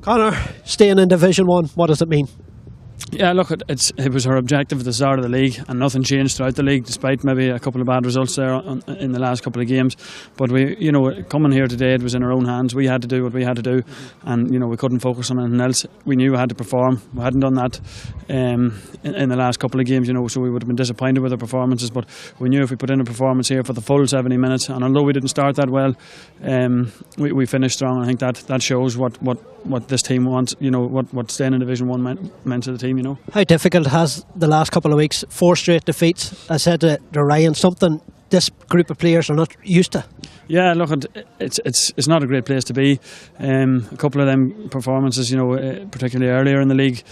Conor, staying in Division 1, what does it mean? Yeah, look, it was our objective at the start of the league, and nothing changed throughout the league, despite maybe a couple of bad results there in the last couple of games. But we, coming here today, it was in our own hands. We had to do what we had to do, and we couldn't focus on anything else. We knew we had to perform. We hadn't done that in the last couple of games, so we would have been disappointed with our performances. But we knew if we put in a performance here for the full 70 minutes, and although we didn't start that well, we finished strong. I think that shows what this team wants. What staying in Division 1 meant to the team. How difficult has the last couple of weeks, 4 straight defeats? I said to Ryan, something this group of players are not used to. Yeah, look, it's not a great place to be. A couple of them performances, particularly earlier in the league,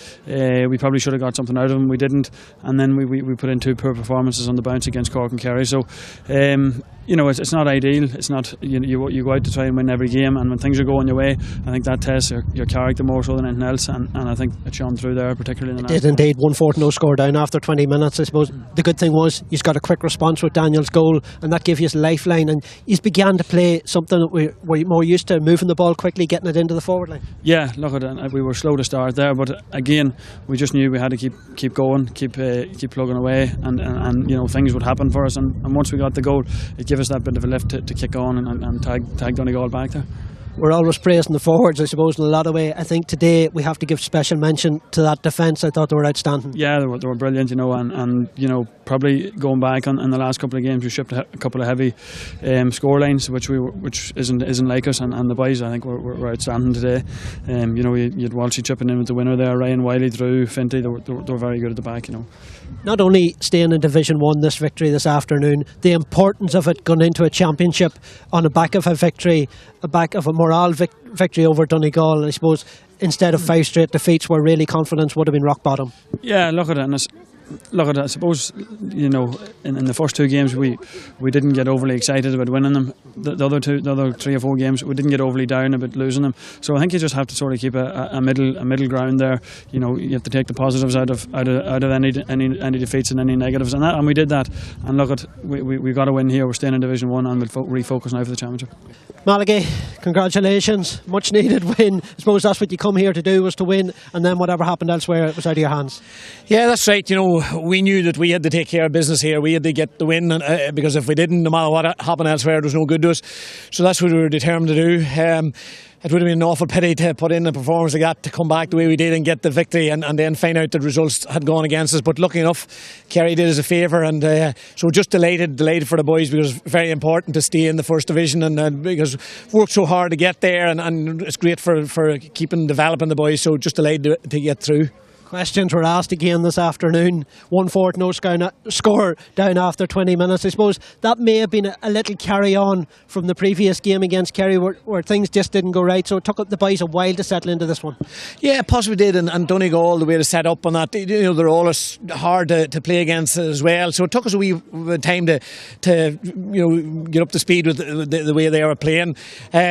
we probably should have got something out of them. We didn't, and then we put in 2 poor performances on the bounce against Cork and Kerry. So, it's not ideal. It's not you go out to try and win every game, and when things are going your way, I think that tests your character more so than anything else. And I think it shone through there, particularly in the last. It did indeed. 1-4 no score down after 20 minutes. I suppose the good thing was he's got a quick response with Daniel's goal, and that gave you his lifeline. And he's began to play something that we're more used to, moving the ball quickly, getting it into the forward line. Yeah, look at it. We were slow to start there, but again, we just knew we had to keep going, keep plugging away, and things would happen for us. And once we got the goal, it gave us that bit of a lift to kick on and tag Donegal back there. We're always praising the forwards, I suppose, in a lot of ways. I think today we have to give special mention to that defence. I thought they were outstanding. Yeah, they were brilliant, and probably going back in the last couple of games, we shipped a couple of heavy score lines, which isn't like us, and the boys I think were outstanding today. You had Walshy chipping in with the winner there, Ryan Wiley, Drew, Finty. They were very good at the back. Not only staying in Division 1 this victory this afternoon, the importance of it going into a championship on the back of a victory, a back of a morale victory over Donegal. I suppose instead of 5 straight defeats where really confidence would have been rock bottom. Yeah, look at it. I suppose in the first 2 games we didn't get overly excited about winning them. The other 3 or 4 games we didn't get overly down about losing them. So I think you just have to sort of keep a middle ground there. You have to take the positives out of any defeats and any negatives, and we did that. And look at we got a win here. We're staying in Division 1 and we'll refocus now for the championship. Malachy, congratulations, much needed win. I suppose that's what you come here to do, was to win, and then whatever happened elsewhere, it was out of your hands. Yeah, that's right. We knew that we had to take care of business here. We had to get the win, because if we didn't, no matter what happened elsewhere, it was no good to us. So that's what we were determined to do. It would have been an awful pity to put in a performance like that, to come back the way we did and get the victory and then find out that results had gone against us. But lucky enough, Kerry did us a favour, and so just delighted for the boys, because it's very important to stay in the first division, and because we've worked so hard to get there, and it's great for keeping developing the boys. So just delighted to get through. Questions were asked again this afternoon. 1-4 no score down after 20 minutes. I suppose that may have been a little carry on from the previous game against Kerry, where things just didn't go right. So it took the boys a while to settle into this one. Yeah, possibly did. And Donegal, the way to set up on that, they're always hard to play against as well. So it took us a wee time to get up to speed with the way they were playing.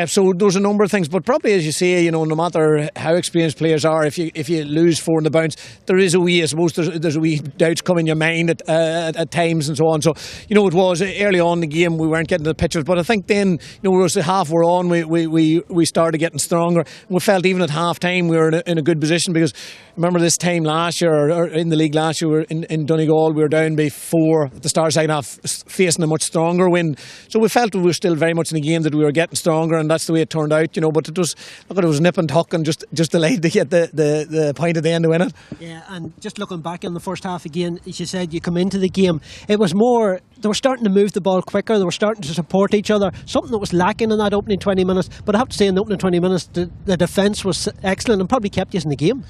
So there's a number of things, but probably, as you say, no matter how experienced players are, if you lose 4 in the bounce, there is a wee, I suppose, there's a wee doubts come in your mind at times and so on. So, it was early on in the game, we weren't getting the pictures, but I think then, as the half were on, we started getting stronger. We felt even at half time we were in a good position, because remember this time last year, or in the league last year, we were in Donegal, we were down by 4 at the start of the second half, facing a much stronger wind. So we felt we were still very much in the game, that we were getting stronger, and that's the way it turned out, but it was nip and tuck, and just delayed to get the point at the end to win it. Yeah, and just looking back in the first half again, as you said, you come into the game, it was more, they were starting to move the ball quicker, they were starting to support each other, something that was lacking in that opening 20 minutes. But I have to say, in the opening 20 minutes, the defence was excellent and probably kept you in the game.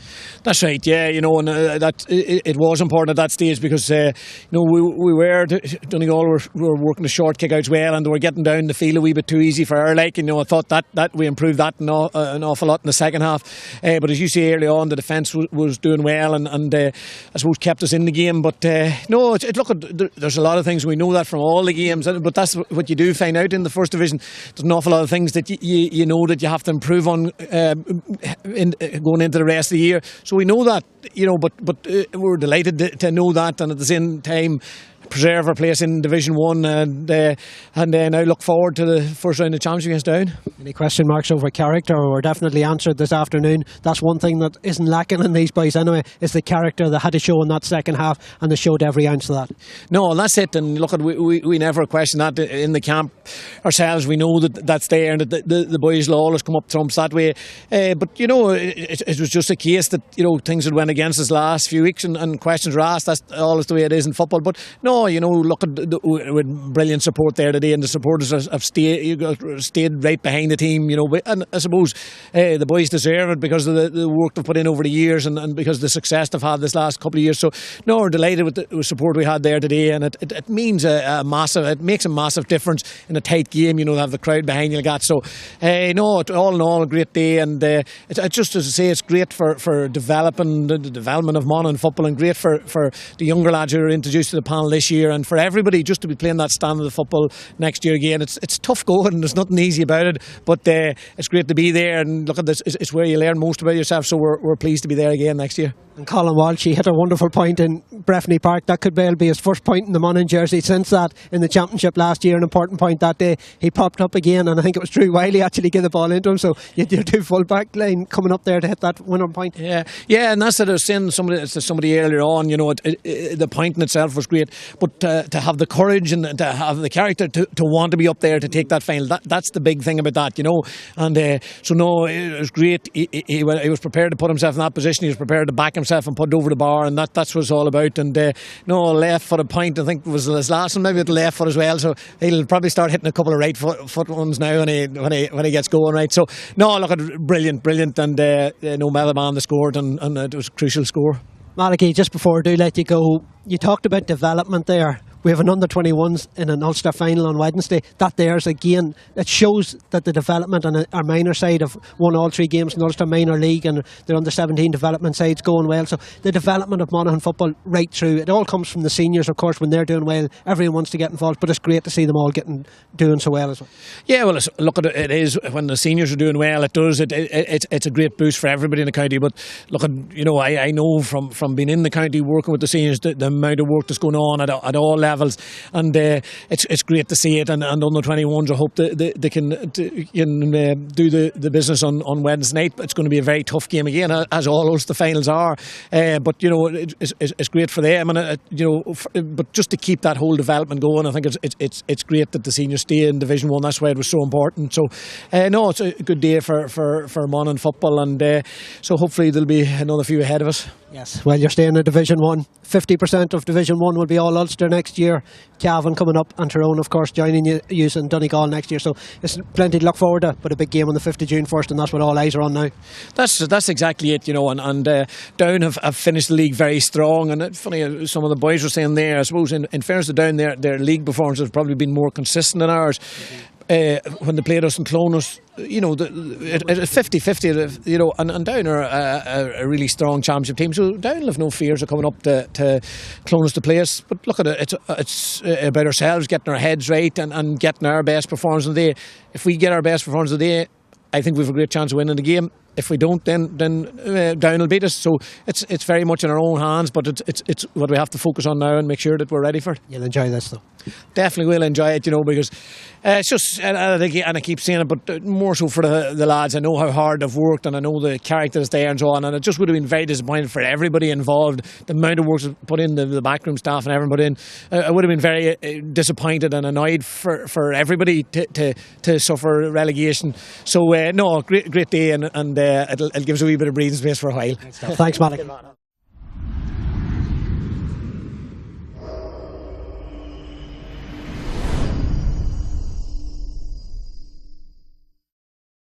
That's right, yeah, and that it was important at that stage, because Donegal were working the short kick-outs well, and they were getting down the field a wee bit too easy for our like, I thought that we improved that an awful lot in the second half. But as you say early on, the defence was doing well, and I suppose kept us in the game. But there's a lot of things, we know that from all the games, but that's what you do find out in the first division. There's an awful lot of things that you know that you have to improve on going into the rest of the year. So we know that, but we're delighted to know that, and at the same time, preserve our place in Division 1 and now look forward to the first round of the Championship against Down. Any question marks over character were definitely answered this afternoon. That's one thing that isn't lacking in these boys anyway, is the character they had to show in that second half, and they showed every ounce of that. No, and that's it. And look, we never question that in the camp ourselves. We know that's there, and that the boys will always come up trumps that way. But you know, it was just a case that, you know, things had went against us last few weeks, and questions were asked. That's always the way it is in football. But no, you know, look at with brilliant support there today, and the supporters have stayed right behind the team. You know, and I suppose the boys deserve it because of the work they've put in over the years, and because of the success they've had this last couple of years. So no, we're delighted with the support we had there today, and it means it makes a massive difference in a tight game. You know, to have the crowd behind you got. So no, all in all, a great day, and it's just, as I say, it's great for developing the development of Monaghan football, and great for the younger lads who are introduced to the panel this year, and for everybody just to be playing that standard of football next year again. It's tough going, there's nothing easy about it, but it's great to be there, and look at this, it's where you learn most about yourself, so we're pleased to be there again next year. And Colin Walsh, he hit a wonderful point in Breffni Park. That could well be his first point in the Monaghan jersey since that in the Championship last year, an important point that day. He popped up again, and I think it was Drew Wiley actually gave the ball into him, so you had your two full back line coming up there to hit that winner point. Yeah, and that's what I was saying to somebody earlier on. You know, the point in itself was great, but to have the courage and to have the character to want to be up there to take that final, that's the big thing about that, you know. And so no, it was great. He was prepared to put himself in that position. He was prepared to back himself and put it over the bar, and that's what it's all about. And no, left foot a point, I think was his last one, maybe with the left foot as well. So he'll probably start hitting a couple of right foot ones now when he gets going, right. So no, look, brilliant, and no Malachy the scored, and it was a crucial score. Malachy, just before I do let you go, you talked about development there. We have an under-21s in an Ulster final on Wednesday. That there's again, it shows that the development on our minor side have won all three games in Ulster Minor League, and their under-17 development side's going well. So the development of Monaghan football right through, it all comes from the seniors, of course. When they're doing well, everyone wants to get involved, but it's great to see them all doing so well as well. Yeah, well, look at it is when the seniors are doing well, it's a great boost for everybody in the county. But look at, you know, I know from being in the county working with the seniors, the amount of work that's going on at all levels, and it's great to see it. And under 21s, I hope that they can do the business on Wednesday night. It's going to be a very tough game again, as all the finals are. But you know, it's great for them, and you know, but just to keep that whole development going, I think it's great that the seniors stay in Division 1. That's why it was so important. So no, it's a good day for Monaghan football, and so hopefully there'll be another few ahead of us. Yes, well, you're staying in Division 1. 50% of Division 1 will be all Ulster next year. Cavan coming up, and Tyrone, of course, joining you in Donegal next year. So it's plenty to look forward to, but a big game on the 5th of June first, and that's what all eyes are on now. That's exactly it, you know. And Down have finished the league very strong. And it's funny, some of the boys were saying there, I suppose, in fairness to Down, their league performance has probably been more consistent than ours. When they played us in Clonus, you know, it's 50-50, you know, and Down are a really strong championship team, so Down will have no fears of coming up to Clonus to play us. But look at it, it's about ourselves getting our heads right and getting our best performance of the day. If we get our best performance of the day, I think we have a great chance of winning the game. If we don't, then Down will beat us. So it's very much in our own hands, but it's what we have to focus on now and make sure that we're ready for it. You'll enjoy this, though. Definitely will enjoy it, you know, because it's just, and I keep saying it, but more so for the lads. I know how hard they've worked, and I know the characters there and so on, and it just would have been very disappointing for everybody involved. The amount of work put in, the backroom staff and everyone put in, I would have been very disappointed and annoyed for everybody to suffer relegation. So no, great day, and it'll give us a wee bit of breathing space for a while. Thanks, Malachy.